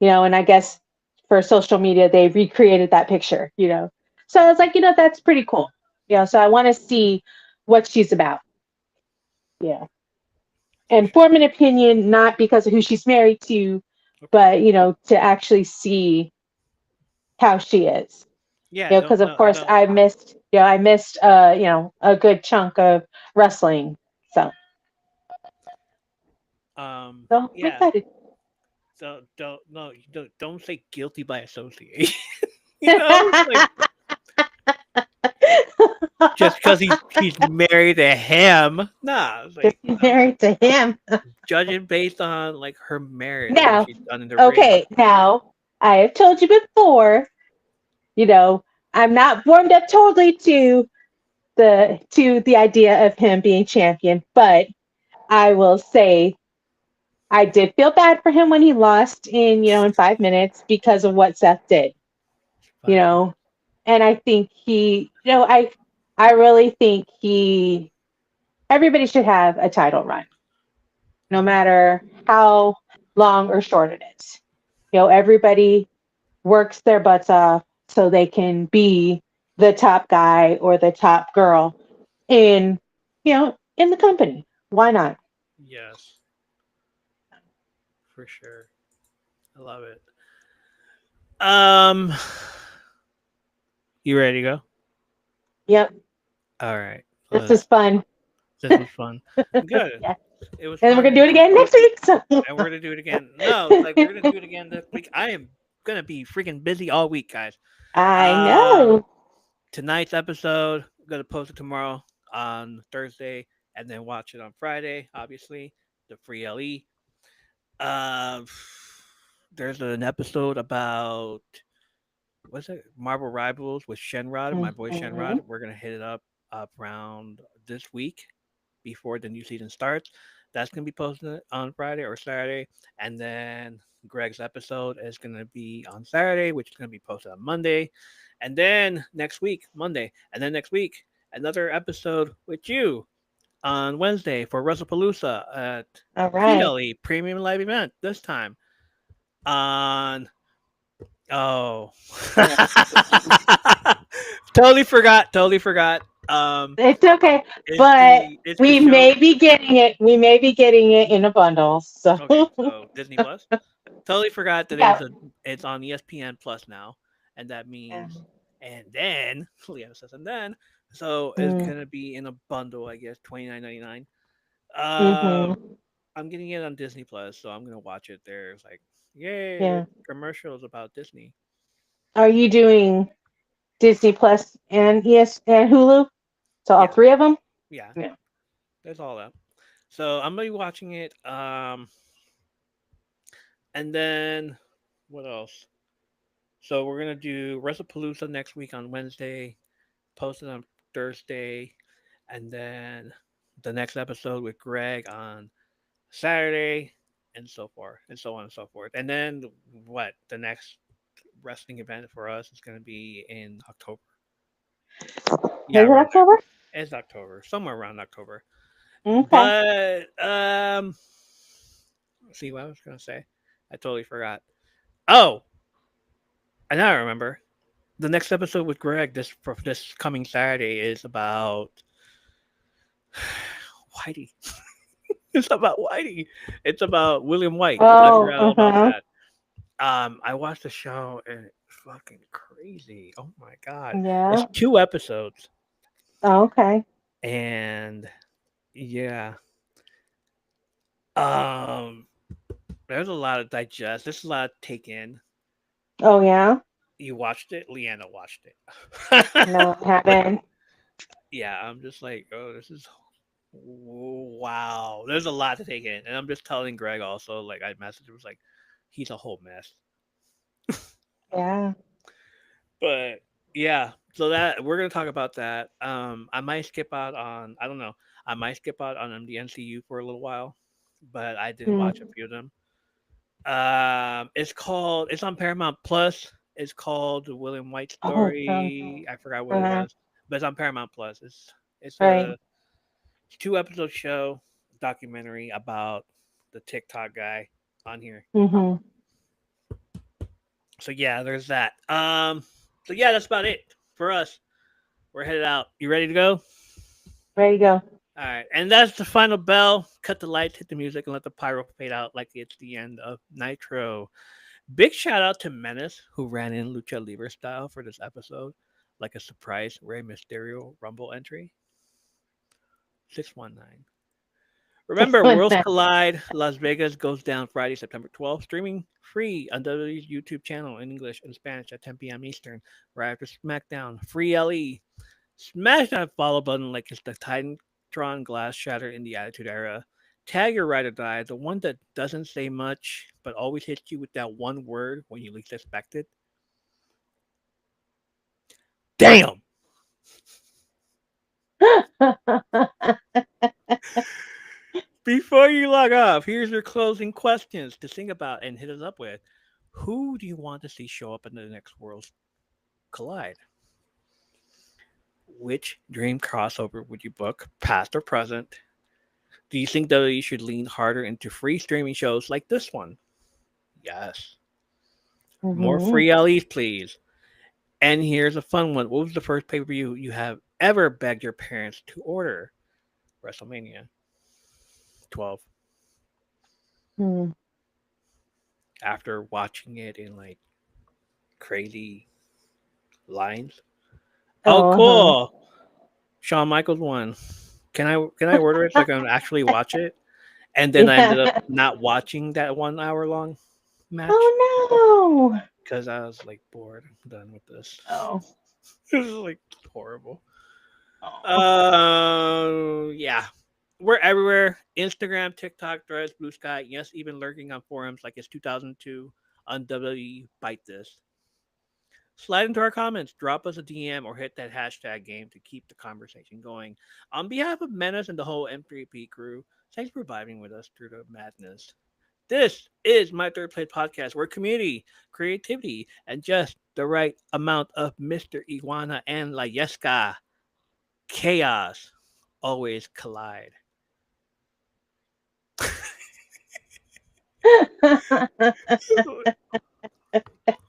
and I guess for social media they recreated that picture. So I was like, that's pretty cool. So I want to see what she's about. Yeah. And form an opinion not because of who she's married to, Of course. but to actually see how she is. Yeah, Because don't of no course no. I missed a good chunk of wrestling. So I'm Yeah. excited. So don't no you don't say guilty by association. Like just because he's married to him. Nah, it's Just like be no. married to him. Judging based on like her merit and what Now, she's done in the ring. okay, now I have told you before, you know, I'm not warmed up totally to the idea of him being champion, but I will say I did feel bad for him when he lost in 5 minutes because of what Seth did, you 5 minutes. know. And I think I really think everybody should have a title run, no Mhm. matter how long or short it is. Everybody works their butts off so they can be the top guy or the top girl in the company. Why not? Yes, for sure. I love it. Um, you ready to go? Yep, All right. this is fun. This was fun. Good. Yeah. It was And we're fun. gonna do it again next week. So And we're gonna do it again. No, like we're gonna do it again this week. I am gonna be freaking busy all week, guys. I Um, know. tonight's episode, I'm gonna post it tomorrow on Thursday, and then watch it on Friday. Obviously, the free LE. Uh, there's an episode about what's it? Marvel Rivals with Shenrod, my boy Mhm. Shenrod. We're gonna hit it up around this week before the new season starts. That's gonna be posted on Friday or Saturday, and then Greg's episode is gonna be on Saturday, which is gonna be posted on Monday, and then next week Monday, and then next week another episode with you on Wednesday for WrestlePalooza at All right. PLE Premium Live Event. This time on oh totally forgot. It's okay. It's But the we show. may be getting it. We may be getting it in a bundle. So Okay, so Disney Plus. Totally forgot that yeah. it's on ESPN Plus now, and that Yeah. means and then Leanna says and then so it's Mm, gonna be in a bundle, I guess, $29.99. mhm. I'm getting it on Disney Plus, so I'm gonna watch it there. It's like, yay, there's Yeah. commercials about Disney. Are you doing Disney Plus and and Hulu? So all Yeah, three of them? yeah, Yeah. there's all that. So I'm gonna be watching it. And then what else? So we're gonna do WrestlePalooza next week on Wednesday, posted on Thursday, and then the next episode with Greg on Saturday, and so forth, and so on and so forth. And then what? The next wrestling event for us is gonna be in October. Yeah, Is it around there. October? It's October, somewhere around October. Okay. But let's see what I was gonna say. I totally forgot. Oh, and now I remember. The next episode with Greg this coming Saturday is about Whitey. It's about Whitey. It's about William White. I Oh, forgot all about uh-huh. that. I watched the show and it's fucking crazy. Oh my god, it's Yeah. 2 episodes, Oh, okay. and yeah, um, there's a lot of digest. There's a lot to take in. Oh, yeah. You watched it. Leanna watched it. No, I haven't. Yeah, I'm just like, oh, this is wow. There's a lot to take in, and I'm just telling Greg also. Like I messaged him was like, he's a whole mess. Yeah. But yeah, so that we're gonna talk about that. I might skip out on I don't know. I might skip out on the NCU for a little while, but I did watch a Mm. few of them. It's on Paramount Plus. It's called the William White Oh, story. I forgot what it uh-huh. was, but it's on Paramount Plus. It's Right. a 2 episode show documentary about the TikTok guy on here. Mm-hmm. So yeah, there's that. So yeah, that's about it for us. We're headed out. You ready to go? Ready to go. All right. And that's the final bell. Cut the lights, hit the music, and let the pyro fade out like it's the end of Nitro. Big shout out to Menace, who ran in Lucha Libre style for this episode, like a surprise Rey Mysterio Rumble entry. 619. Remember, Worlds Collide Las Vegas goes down Friday, September 12th, streaming free on WWE's YouTube channel in English and Spanish at 10 p.m. Eastern, right after SmackDown. Free LE. Smash that follow button like it's the Titantron glass shatter in the Attitude Era. Tag your ride or die, the one that doesn't say much, but always hits you with that one word when you least expect it. Damn! Before you log off, here's your closing questions to think about and hit us up with. Who do you want to see show up in the next Worlds Collide? Which dream crossover would you book, past or present? Do you think WWE should lean harder into free streaming shows like this one? Yes. More Mhm. free LEs, please. And here's a fun one. What was the first pay per view you have ever begged your parents to order? WrestleMania 12. Hmm. After watching it in like crazy lines. Oh, Oh, uh-huh. cool. Shawn Michaels won. Can I order it so I can actually watch it? And then I ended up Yeah. not watching that 1 hour long match Oh no. because I was like bored. I'm done with this. Oh. This is like horrible. Oh. Yeah. We're everywhere. Instagram, TikTok, Threads, Blue Sky. Yes, even lurking on forums like it's 2002 on WWE Bite This. Slide into our comments, drop us a DM, or hit that hashtag game to keep the conversation going. On behalf of Menace and the whole M3P crew, thanks for vibing with us through the madness. This is My Third Plate Podcast, where community, creativity, and just the right amount of Mr. Iguana and La Yesca chaos always collide.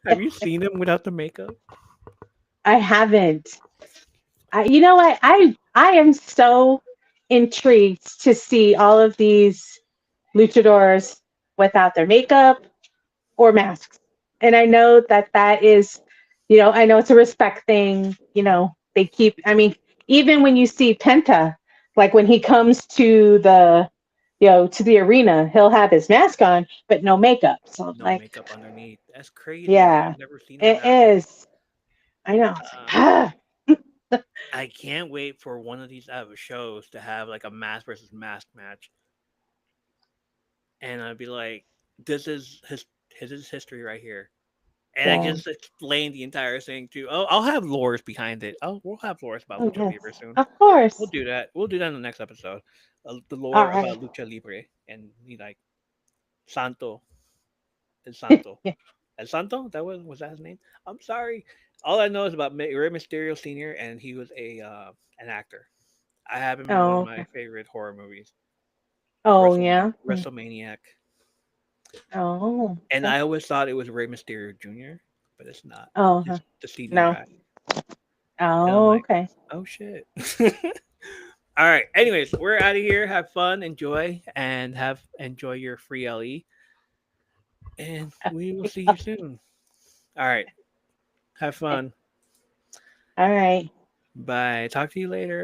Have you seen him without the makeup? I haven't. You know what? I am so intrigued to see all of these luchadors without their makeup or masks. And I know that that is, I know it's a respect thing. They keep. I mean, even when you see Penta, like when he comes to the arena, he'll have his mask on, but no makeup. So I'm No like, makeup underneath. That's crazy. yeah, I've never seen him it that way. is. I know. It's like, Uh, ah. I can't wait for one of these shows to have like a mask versus mask match, and I'd be like, "This is history right here," and I Yeah. just explain the entire thing too. Oh, I'll have lores behind it. Oh, we'll have lores about Oh, Lucha yes. Libre soon. Of We'll course. do that. We'll do that in the next episode. The All lore right. about Lucha Libre and like Santo and Santo. Yeah. El Santo? Was that his name? I'm sorry. All I know is about Rey Mysterio Senior, and he was a an actor. I have him in one of Oh, my okay. favorite horror movies, Oh, yeah. WrestleManiac. Oh, And okay. I always thought it was Rey Mysterio Jr., but it's not. Oh, It's the senior no. guy. And I'm Oh, like, okay. oh shit. All right. Anyways, we're out of here. Have fun, enjoy, and enjoy your free LE. And we will see you soon. All right. Have Okay. fun. All right. Bye. Talk to you later.